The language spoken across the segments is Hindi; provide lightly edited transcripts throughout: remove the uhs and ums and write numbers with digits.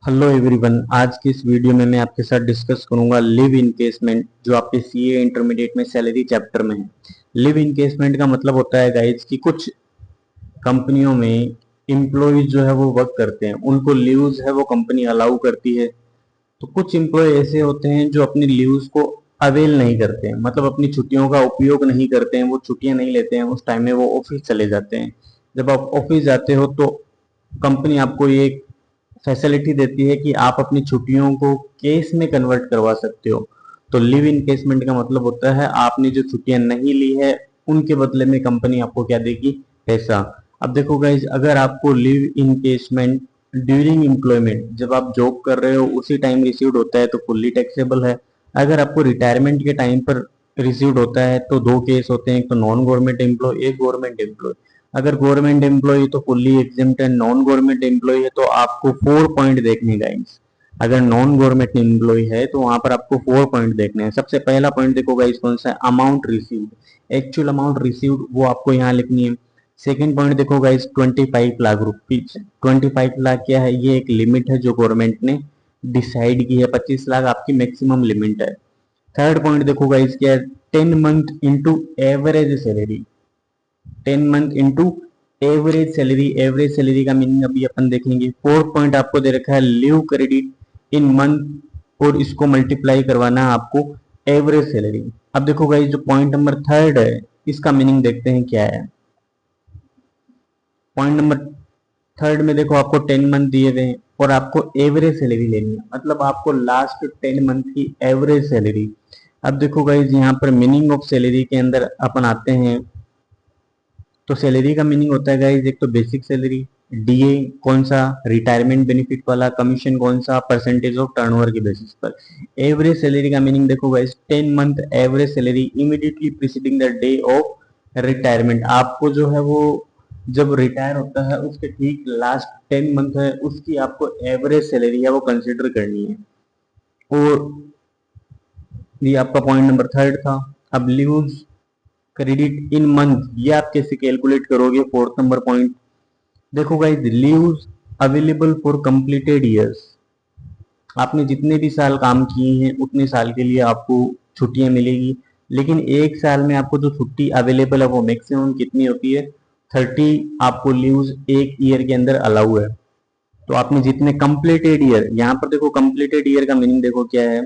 Hello everyone. आज की इस वीडियो में मैं आपके साथ डिस्कस करूंगा लिव इनकेसमेंट, जो आपके सीए इंटरमीडिएट में सैलरी चैप्टर में है। लिव इनकेसमेंट का मतलब होता है गाइज कि कुछ कंपनियों में एम्प्लॉयज जो है वो वर्क करते हैं, उनको लीव्स है वो कंपनी अलाउ करती है। तो कुछ एम्प्लॉय ऐसे होते हैं जो अपनी लीव्स को अवेल नहीं करते हैं, मतलब अपनी छुट्टियों का उपयोग नहीं करते हैं, वो छुट्टियां नहीं लेते हैं। उस टाइम में वो ऑफिस चले जाते हैं। जब आप ऑफिस जाते हो तो कंपनी आपको ये फैसिलिटी देती है कि आप अपनी छुट्टियों को केस में कन्वर्ट करवा सकते हो। तो लिव इन केसमेंट का मतलब होता है आपने जो छुट्टियां नहीं ली है उनके बदले में कंपनी आपको क्या देगी? पैसा। अब देखो गाइज, अगर आपको live in casement during employment, जब आप जॉब कर रहे हो उसी टाइम रिसीव्ड होता है तो फुल्ली टैक्सेबल है। अगर आपको रिटायरमेंट के टाइम पर रिसीव्ड होता है तो दो केस होते हैं, एक तो नॉन गवर्नमेंट एम्प्लॉय, एक गवर्नमेंट एम्प्लॉय। अगर गवर्नमेंट एम्प्लॉय तो फुल्ली एग्जिम्प्ट है, नॉन गवर्नमेंट एम्प्लॉय है तो आपको 4 पॉइंट देखने गाइस। अगर नॉन गवर्नमेंट एम्प्लॉय है तो वहां पर आपको 4 पॉइंट देखने हैं। सबसे पहला पॉइंट देखो गाइस, कौन सा है? Amount received, actual amount received वो आपको यहाँ लिखनी है। सेकंड पॉइंट देखो गाइस, 25 लाख रुपीज। 25 लाख क्या है? ये एक लिमिट है जो गवर्नमेंट ने डिसाइड की है। 25 लाख आपकी मैक्सिमम लिमिट है। थर्ड पॉइंट देखो गाइस, क्या है? 10 month into average salary. 10 month into average salary. Average salary का मीनिंग अभी अपन देखेंगे। फोर्थ पॉइंट आपको दे रखा है लीव क्रेडिट इन मंथ, और इसको मल्टीप्लाई करवाना है आपको एवरेज सैलरी। अब देखो गाइस, जो पॉइंट नंबर थर्ड है इसका मीनिंग देखते हैं क्या है। पॉइंट नंबर थर्ड में देखो आपको 10 मंथ दिए हुए हैं और आपको एवरेज सैलरी लेनी है, मतलब आपको लास्ट 10 मंथ की एवरेज सैलरी। अब देखो गाइस, यहाँ पर मीनिंग ऑफ सैलरी के अंदर अपन आते हैं। तो सैलरी का मीनिंग होता है गाइज, एक तो बेसिक सैलरी, डीए कौन सा? रिटायरमेंट बेनिफिट वाला, कमीशन कौन सा? परसेंटेज ऑफ टर्नओवर के बेसिस पर। एवरेज सैलरी का मीनिंग देखो guys, 10 month average salary immediately preceding the day of retirement. आपको जो है वो जब रिटायर होता है उसके ठीक लास्ट 10 मंथ है उसकी आपको एवरेज सैलरी है वो कंसिडर करनी है। और ये आपका पॉइंट नंबर थर्ड था। अब लीव्स क्रेडिट इन मंथ, ये आप कैसे कैलकुलेट करोगे? फोर्थ नंबर पॉइंट देखो guys, leaves available for completed years. आपने जितने भी साल काम किए हैं उतने साल के लिए आपको छुट्टियां मिलेगी। लेकिन एक साल में आपको जो छुट्टी अवेलेबल है वो मैक्सिमम कितनी होती है? 30 आपको लीव्स एक ईयर के अंदर अलाउ है। तो आपने जितने कंप्लीटेड ईयर, यहाँ पर देखो कंप्लीटेड ईयर का मीनिंग देखो क्या है।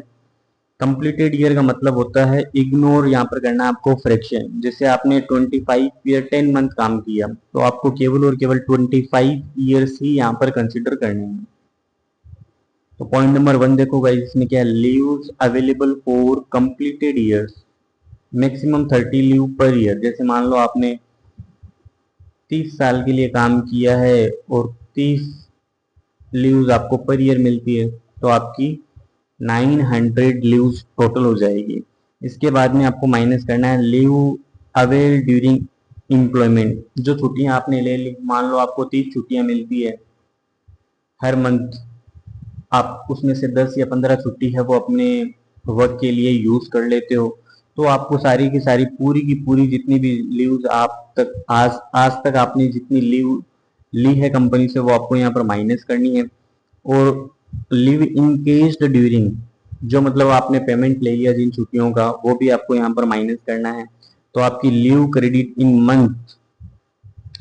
कंप्लीटेड ईयर का मतलब होता है, इग्नोर यहाँ पर करना है आपको फ्रैक्शन। जैसे आपने 25 ईयर 10 मंथ काम किया तो आपको केवल और केवल 25 ईयर्स ही यहाँ पर कंसिडर करने हैं। तो पॉइंट नंबर 1 देखो गाइस, इसमें क्या है? Leaves available for completed years, maximum 30 leave per year. जैसे मान लो आपने 30 साल के लिए काम किया है और 30 लीव्स आपको पर ईयर मिलती है, तो आपकी 900 लीव्स टोटल हो जाएगी। इसके बाद में आपको माइनस करना है लीव अवेल ड्यूरिंग एम्प्लॉयमेंट। जो छुट्टियां आपने ले ली, मान लो आपको 30 छुट्टियां मिलती है हर मंथ, आप उसमें से 10 या 15 छुट्टी है वो अपने वर्क के लिए यूज कर लेते हो। तो आपको सारी की सारी पूरी की पूरी जितनी भी लीव्स आप तक आज आज तक आपने जितनी लीव ली है कंपनी से वो आपको यहाँ पर माइनस करनी है। और लिव इंकेस्ड ड्यूरिंग, जो मतलब आपने पेमेंट ले लिया जिन छुट्टियों का, वो भी आपको यहाँ पर माइनस करना है। तो आपकी लीव क्रेडिट इन मंथ,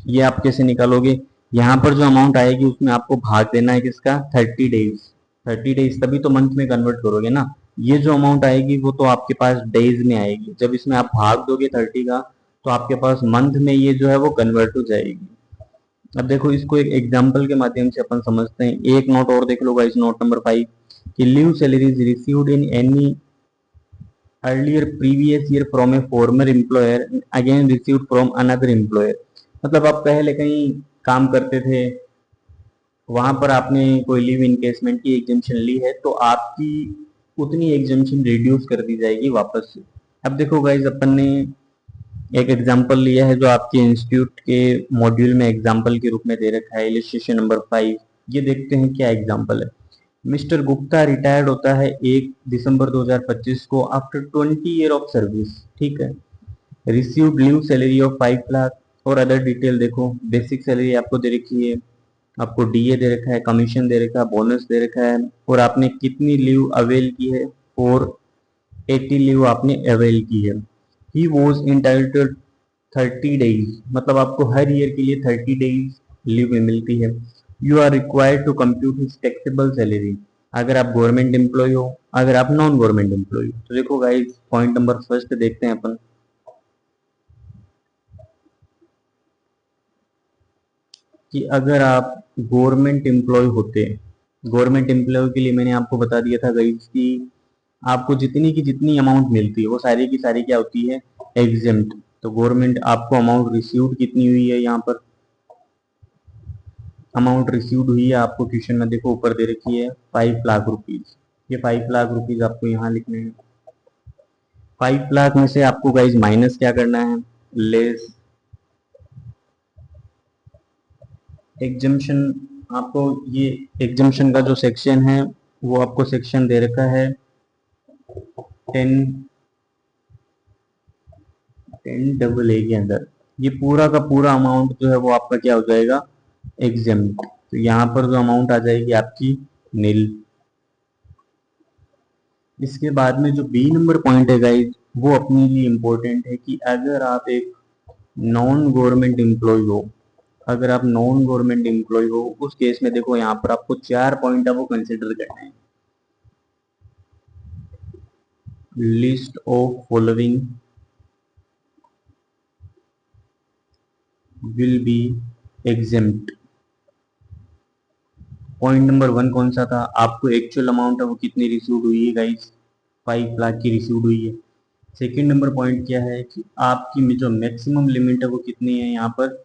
ये आप कैसे निकालोगे? यहाँ पर जो अमाउंट आएगी उसमें आपको भाग देना है किसका? 30 डेज। 30 डेज तभी तो मंथ में कन्वर्ट करोगे ना। ये जो अमाउंट आएगी वो तो आपके पास डेज में आएगी, जब इसमें आप भाग दोगे 30 का तो आपके पास मंथ में ये जो है वो कन्वर्ट हो जाएगी। अब देखो इसको एक एग्जांपल के माध्यम से अपन समझते हैं। एक नोट और देख लो गाइस, नोट नंबर 5, कि leave salaries received in any earlier previous year from A farmer employer again received from another employer. मतलब आप पहले कहीं काम करते थे, वहां पर आपने कोई लीव इनकेसमेंट की एग्जेम्पशन ली है तो आपकी उतनी एग्जेम्पशन रिड्यूस कर दी जाएगी वापस से। अब देखो गाइज, अपन ने एक एग्जांपल लिया है जो आपके इंस्टीट्यूट के मॉड्यूल में एग्जांपल के रूप में दे रखा है, इलस्ट्रेशन नंबर 5। ये देखते हैं क्या एग्जांपल है। मिस्टर गुप्ता रिटायर्ड होता है 1 दिसंबर 2025 को आफ्टर 20 ईयर ऑफ सर्विस। ठीक है। Received leave salary of 5 lakh. और अदर डिटेल देखो, बेसिक सैलरी आपको दे रखी है आपको डीए दे रखा है, कमीशन दे रखा है, बोनस दे रखा है, और आपने कितनी लीव अवेल की है, और 80 लीव आपने अवेल की है। ही वॉज इंटाइटल्ड 30 डेज, मतलब आपको हर ईयर के लिए 30 डेज लीव में मिलती है। You are required to compute his taxable salary, अगर आप गवर्नमेंट एम्प्लॉय हो, अगर आप नॉन गवर्नमेंट एम्प्लॉय हो। तो देखो गाइस, पॉइंट नंबर फर्स्ट देखते हैं अपन कि अगर आप गवर्नमेंट एम्प्लॉय होते, गवर्नमेंट एम्प्लॉय के लिए मैंने आपको बता दिया था गाइस कि आपको जितनी की जितनी अमाउंट मिलती है वो सारी की सारी क्या होती है, एग्जेम्प्ट। तो गवर्नमेंट आपको अमाउंट रिसीव्ड कितनी हुई है, यहाँ पर अमाउंट रिसीव्ड हुई है आपको क्वेश्चन में देखो ऊपर दे रखी है 5 लाख रुपीज। ये 5 लाख रुपीज आपको यहाँ लिखने हैं। 5 लाख में से आपको गाइज माइनस क्या करना है, लेस एग्जम्पशन। आपको ये एग्जम्पशन का जो सेक्शन है वो आपको सेक्शन दे रखा है 10A के अंदर। ये पूरा का पूरा अमाउंट जो है वो आपका क्या हो जाएगा, एग्जेम्प्ट। तो यहाँ पर जो अमाउंट आ जाएगी आपकी नील। इसके बाद में जो बी नंबर पॉइंट है गाइज, वो अपने लिए इम्पोर्टेंट है कि अगर आप एक नॉन गवर्नमेंट एम्प्लॉय हो, अगर आप नॉन गवर्नमेंट एम्प्लॉय हो, उस केस में देखो यहाँ पर आपको 4 पॉइंट है वो कंसिडर करना है। List of following will be exempt. Point number 1 कौन सा था, आपको एक्चुअल अमाउंट है वो कितनी रिसीव हुई है गाइज, 5 लाख की रिसीव हुई है। सेकेंड नंबर पॉइंट क्या है कि आपकी जो मैक्सिमम लिमिट है वो कितनी है, यहाँ पर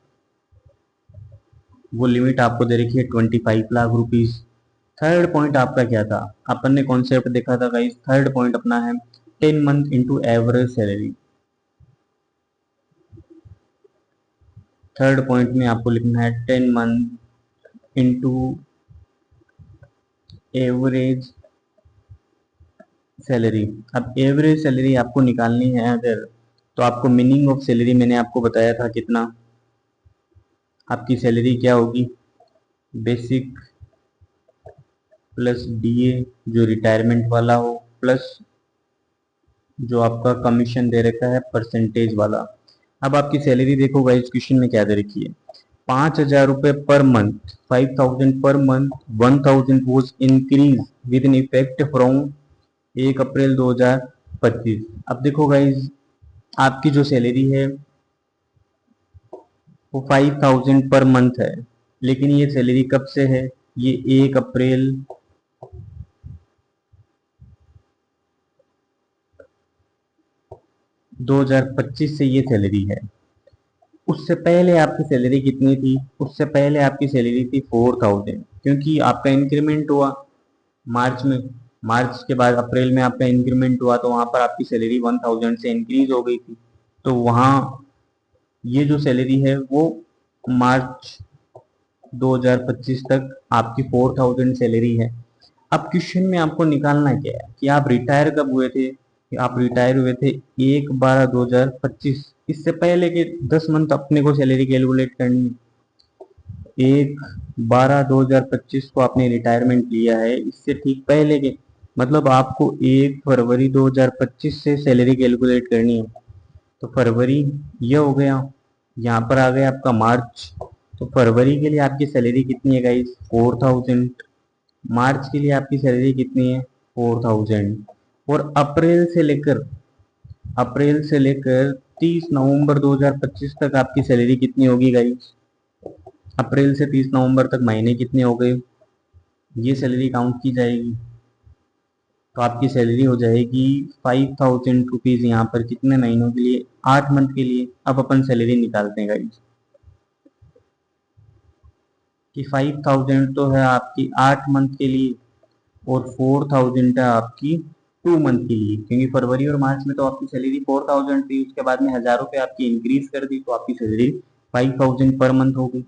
वो लिमिट आपको दे रखी है 25 लाख रुपीज। थर्ड पॉइंट आपका क्या था, अपन ने कॉन्सेप्ट देखा था गाइस, थर्ड पॉइंट अपना है 10 month into average salary. Third point में आपको लिखना है 10 मंथ इंटू एवरेज सैलरी। अब एवरेज सैलरी आपको निकालनी है अगर, तो आपको मीनिंग ऑफ सैलरी मैंने आपको बताया था कितना, आपकी सैलरी क्या होगी, बेसिक प्लस डीए जो रिटायरमेंट वाला हो, प्लस जो आपका कमीशन दे रखा है परसेंटेज वाला। अब आपकी सैलरी देखो गाइस, क्वेश्चन में क्या दे रखी है, 5,000 रुपए per month, 5,000 per month, 1,000 was increase with in effect from 1 अप्रैल 2025। अब देखो गाइज, आपकी जो सैलरी है वो 5,000 पर मंथ है, लेकिन ये सैलरी कब से है, ये 1 अप्रैल 2025 से ये सैलरी है। उससे पहले आपकी सैलरी कितनी थी, उससे पहले आपकी सैलरी थी 4,000, क्योंकि आपका इंक्रीमेंट हुआ मार्च में, मार्च के बाद अप्रैल में आपका इंक्रीमेंट हुआ, तो वहां पर आपकी सैलरी 1,000 से इंक्रीज हो गई थी। तो वहां ये जो सैलरी है वो मार्च 2025 तक आपकी 4,000 सैलरी है। अब क्वेश्चन में आपको निकालना क्या है कि आप रिटायर कब हुए थे, कि आप रिटायर हुए थे 1/12/2025। इससे पहले के 10 मंथ अपने को सैलरी कैलकुलेट करनी है। 1/12/2025 को आपने रिटायरमेंट लिया है, इससे ठीक पहले के, मतलब आपको 1 फरवरी 2025 से सैलरी कैलकुलेट करनी है। तो फरवरी ये हो गया, यहाँ पर आ गया आपका मार्च। तो फरवरी के लिए आपकी सैलरी कितनी है गाइस, 4,000। मार्च के लिए आपकी सैलरी कितनी है, 4,000। और अप्रैल से लेकर 30 नवंबर 2025 तक आपकी सैलरी कितनी होगी गाइस, अप्रैल से 30 नवंबर तक महीने कितने हो गए, ये सैलरी काउंट की जाएगी। तो आपकी सैलरी हो जाएगी 5,000 रुपीज यहाँ पर कितने महीनों के लिए, 8 मंथ के लिए। अब अपन सैलरी निकालते हैं गाइस कि 5,000 तो है आपकी 8 मंथ के लिए, और 4,000 है आपकी 2 मंथ के लिए, क्योंकि फरवरी और मार्च में तो आपकी सैलरी 4,000 थी, उसके बाद में 1,000 रुपये आपकी इंक्रीज कर दी, तो आपकी सैलरी 5,000 पर मंथ हो गई।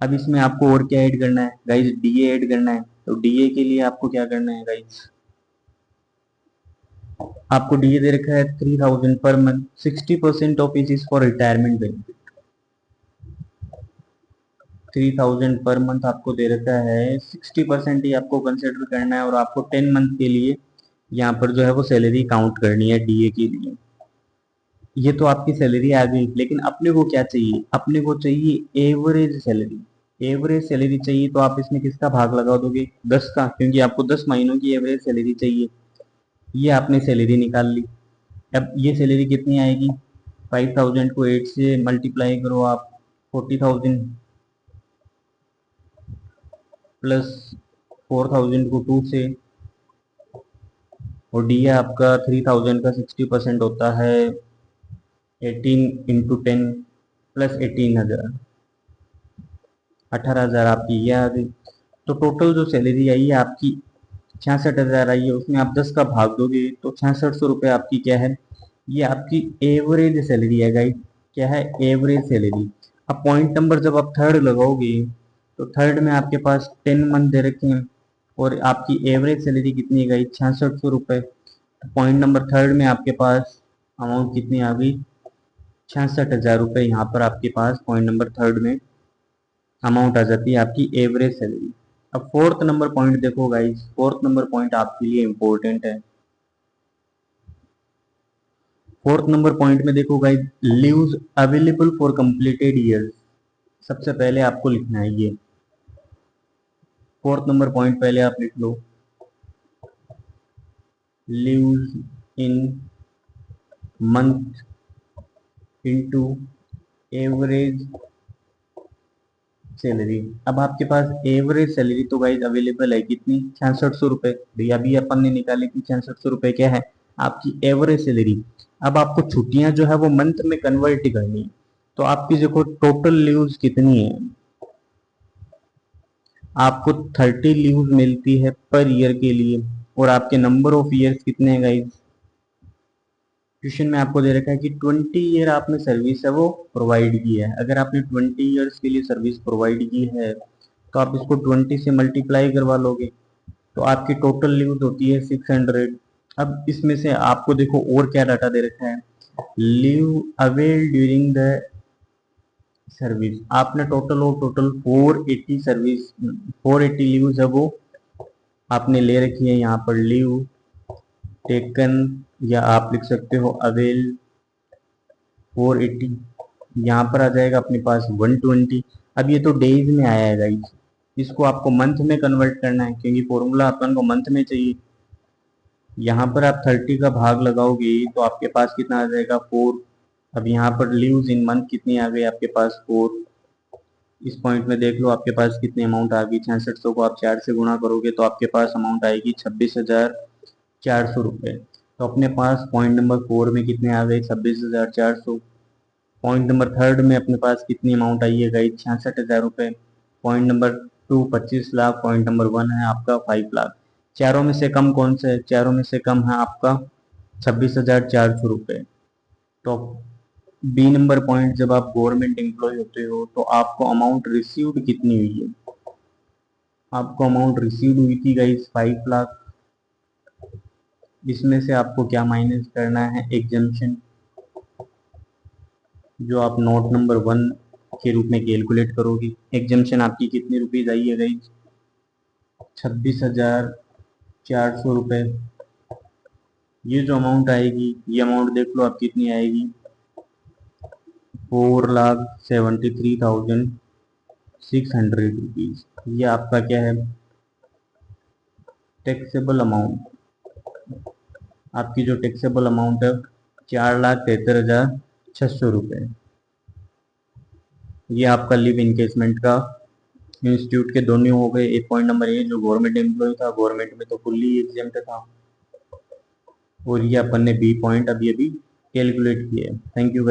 अब इसमें आपको और क्या ऐड करना है गाइज, डीए ऐड करना है। तो डीए के लिए आपको क्या करना है गाइज, आपको डीए दे रखा है 3,000 per month, 60% of it is for retirement benefit. 3000 per month आपको दे रखा है, 60% ही आपको कंसिडर करना है और आपको 10 मंथ के लिए यहाँ पर जो है वो सैलरी काउंट करनी है डीए के लिए। ये तो आपकी सैलरी आ गई, लेकिन अपने को क्या चाहिए, अपने को चाहिए एवरेज सैलरी। एवरेज सैलरी चाहिए तो आप इसमें किसका भाग लगा दोगे, 10 का, क्योंकि आपको 10 महीनों की एवरेज सैलरी चाहिए। ये आपने सैलरी निकाल ली। अब ये सैलरी कितनी आएगी, 5000 को 8 से मल्टीप्लाई करो आप, 40,000 प्लस 4000 को 2 से, और डी आपका 3000 का 60% होता है 18 इंटू 10 प्लस 18,000, 18,000 आपकी ये आ गई। तो टोटल जो सैलरी आई है आपकी 66,000 आई है, उसमें आप 10 का भाग दोगे तो 6600 रुपये आपकी क्या है, ये आपकी एवरेज सैलरी है गाइस। क्या है, एवरेज सैलरी। अब पॉइंट नंबर जब आप थर्ड लगाओगे तो थर्ड में आपके पास 10 मंथ दे रखे हैं और आपकी एवरेज सैलरी कितनी है गाइस, 6600 रुपये। पॉइंट नंबर थर्ड में आपके पास अमाउंट कितनी आ गई, 66,000 रुपये। यहाँ पर आपके पास पॉइंट नंबर थर्ड में अमाउंट आ जाती है आपकी एवरेज सैलरी। अब फोर्थ नंबर पॉइंट देखो गाइस, फोर्थ नंबर पॉइंट आपके लिए इंपॉर्टेंट है। फोर्थ नंबर पॉइंट में देखो guys, leaves available for completed years. सबसे पहले आपको लिखना है ये फोर्थ नंबर पॉइंट, पहले आप लिख लो leaves in month into average salary. अब आपके पास एवरेज सैलरी तो गाइज अवेलेबल है कितनी, 6600 रुपये। भैया अभी अपन ने निकाली थी, 6600 रुपये क्या है आपकी एवरेज सैलरी। अब आपको छुट्टियां जो है वो मंथ में कन्वर्ट करनी है, तो आपकी देखो टोटल लीव्स कितनी है, आपको 30 लीव्स मिलती है पर ईयर के लिए, और आपके नंबर ऑफ ईयर्स कितने हैं गाइज, क्वेश्चन में आपको दे रखा है कि 20 ईयर आपने सर्विस है वो प्रोवाइड की है। अगर आपने 20 ईयर्स के लिए सर्विस प्रोवाइड की है तो आप इसको 20 से मल्टीप्लाई करवा लोगे तो आपकी टोटल लीव्स होती है 600। अब इसमें से आपको देखो और क्या डाटा दे रखा है, leave avail during the service. आपने टोटल 480 सर्विस, 480 लीव्स है वो आपने ले रखी है। यहाँ पर लीव टेकन, या आप लिख सकते हो अवेल 480, यहाँ पर आ जाएगा अपने पास 120। अब ये तो डेज में आया है गाइस, इसको आपको मंथ में कन्वर्ट करना है क्योंकि फॉर्मूला अपन को मंथ में चाहिए। यहाँ पर आप 30 का भाग लगाओगे तो आपके पास कितना आ जाएगा, 4। अब यहाँ पर लीव्स इन मंथ कितनी आ गई आपके पास, 4। इस पॉइंट में देख लो आपके पास कितनी अमाउंट आ गई, 6600 को आप 4 से गुणा करोगे तो आपके पास अमाउंट आएगी 26,400 रुपये। तो अपने पास पॉइंट नंबर 4 में कितने आ गए, 26,400। पॉइंट नंबर थर्ड में अपने पास कितनी अमाउंट आई है गाइस, 66,000 रुपये। Point number 2 25 lakh, point number 1 है आपका 5 लाख। चारों में से कम कौन सा है, चारों में से कम है आपका 26,400 रुपये। तो बी नंबर पॉइंट, जब आप गवर्नमेंट एम्प्लॉय होते हो तो आपको अमाउंट रिसीव्ड कितनी हुई है, आपको अमाउंट रिसीव्ड हुई थी गाइस 5 लाख। इसमें से आपको क्या माइनस करना है, एग्जम्पशन, जो आप नोट नंबर 1 के रूप में कैलकुलेट करोगे। एग्जम्पशन आपकी कितनी रुपीज आई है गाइस, 26,400 रुपये। ये जो अमाउंट आएगी, ये अमाउंट देख लो आप कितनी आएगी, 4,73,600 रुपीज। ये आपका क्या है, टैक्सेबल अमाउंट। आपकी जो टैक्सेबल अमाउंट है 4,73,600 रुपये। ये आपका लिव इनकेसमेंट का इंस्टीट्यूट के दोनों हो गए। एक पॉइंट नंबर ए जो गवर्नमेंट एम्प्लॉय था, गवर्नमेंट में तो फुल्ली एग्जेम्प्ट था, और ये अपन ने बी पॉइंट अभी अभी कैलकुलेट किया है। Thank you.